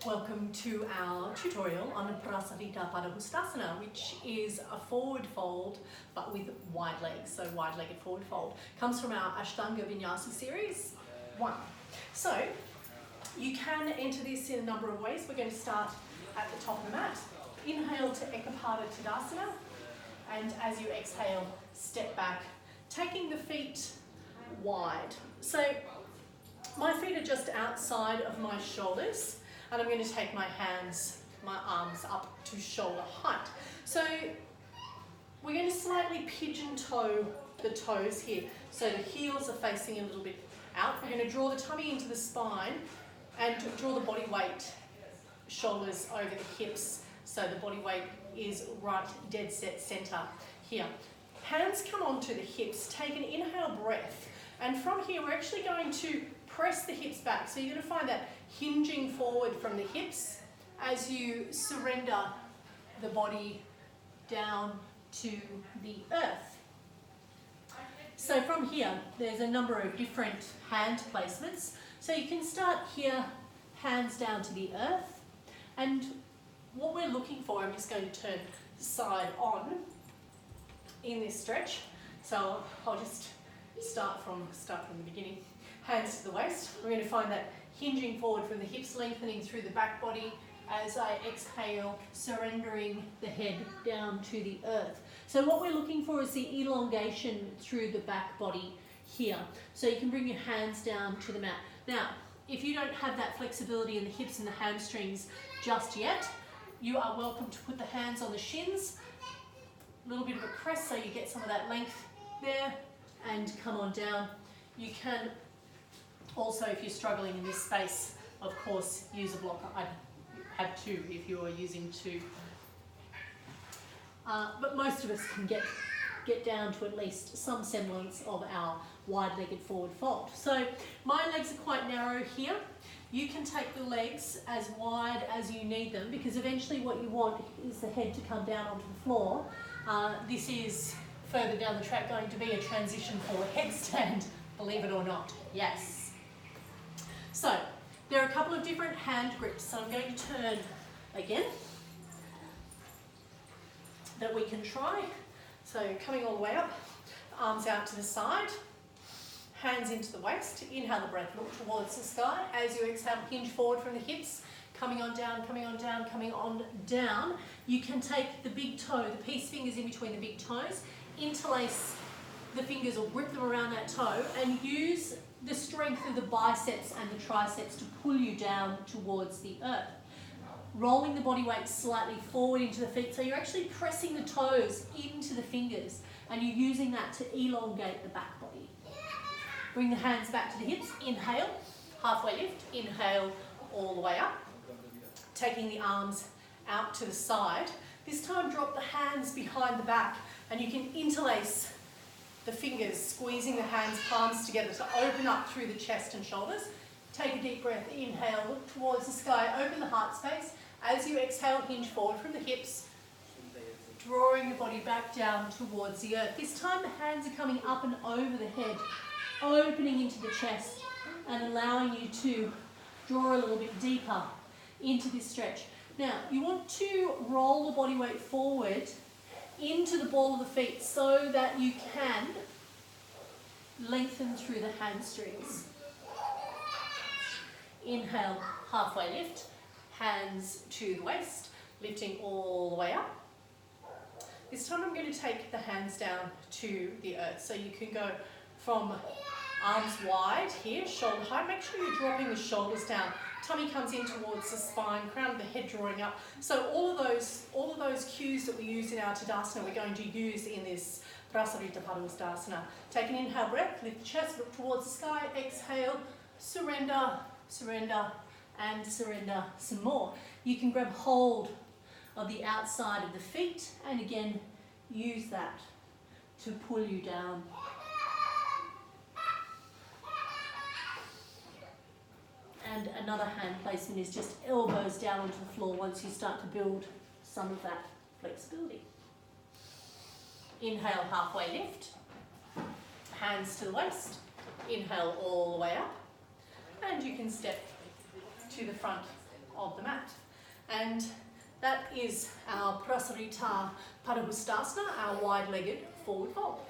Welcome to our tutorial on prasaritta padahustasana, which is a forward fold but with wide legs, so wide-legged forward fold. Comes from our Ashtanga Vinyasa series 1. So you can enter this in a number of ways. We're going to start at the top of the mat. Inhale to Tadasana, and as you exhale, step back, taking the feet wide. So my feet are just outside of my shoulders, and I'm going to take my hands, my arms up to shoulder height. So we're going to slightly pigeon toe the toes here. So the heels are facing a little bit out. We're going to draw the tummy into the spine and draw the body weight, shoulders over the hips. So the body weight is right dead set center here. Hands come onto the hips. Take an inhale breath. And from here, we're actually going to press the hips back. So you're going to find that hinging forward from the hips as you surrender the body down to the earth. So from here, there's a number of different hand placements. So you can start here, hands down to the earth. And what we're looking for, I'm just going to turn side on in this stretch. So I'll just start from the beginning. Hands to the waist. We're going to find that hinging forward from the hips, lengthening through the back body as I exhale, surrendering the head down to the earth. So what we're looking for is the elongation through the back body here. So you can bring your hands down to the mat. Now, if you don't have that flexibility in the hips and the hamstrings just yet, you are welcome to put the hands on the shins, a little bit of a press so you get some of that length there, and come on down. You can also, if you're struggling in this space, of course, use a blocker. I'd have two if you are using two. But most of us can get down to at least some semblance of our wide-legged forward fold. So my legs are quite narrow here. You can take the legs as wide as you need them, because eventually what you want is the head to come down onto the floor. This is further down the track going to be a transition for a headstand, believe it or not. Yes. So there are a couple of different hand grips. So I'm going to turn again that we can try. So coming all the way up, arms out to the side, hands into the waist. Inhale the breath, look towards the sky. As you exhale, hinge forward from the hips, coming on down, coming on down, coming on down. You can take the big toe, the peace fingers in between the big toes, interlace the fingers or grip them around that toe, and use the strength of the biceps and the triceps to pull you down towards the earth. Rolling the body weight slightly forward into the feet, so you're actually pressing the toes into the fingers, and you're using that to elongate the back body. Bring the hands back to the hips, inhale, halfway lift, inhale all the way up. Taking the arms out to the side. This time drop the hands behind the back, and you can interlace the fingers, squeezing the hands, palms together to open up through the chest and shoulders. Take a deep breath, inhale, look towards the sky, open the heart space. As you exhale, hinge forward from the hips, drawing the body back down towards the earth. This time the hands are coming up and over the head, opening into the chest and allowing you to draw a little bit deeper into this stretch. Now, you want to roll the body weight forward into the ball of the feet so that you can lengthen through the hamstrings. Inhale, halfway lift, hands to the waist, lifting all the way up. This time I'm going to take the hands down to the earth. So you can go from arms wide here, shoulder height. Make sure you're dropping the shoulders down. Tummy comes in towards the spine, crown of the head drawing up. So all of those cues that we use in our Tadasana, we're going to use in this prasaritta padahustasana. Take an inhale breath, lift the chest, look towards the sky, exhale, surrender, surrender, and surrender some more. You can grab hold of the outside of the feet and again use that to pull you down. And another hand placement is just elbows down onto the floor once you start to build some of that flexibility. Inhale, halfway lift. Hands to the waist. Inhale all the way up. And you can step to the front of the mat. And that is our prasaritta padahustasana, our wide-legged forward fold.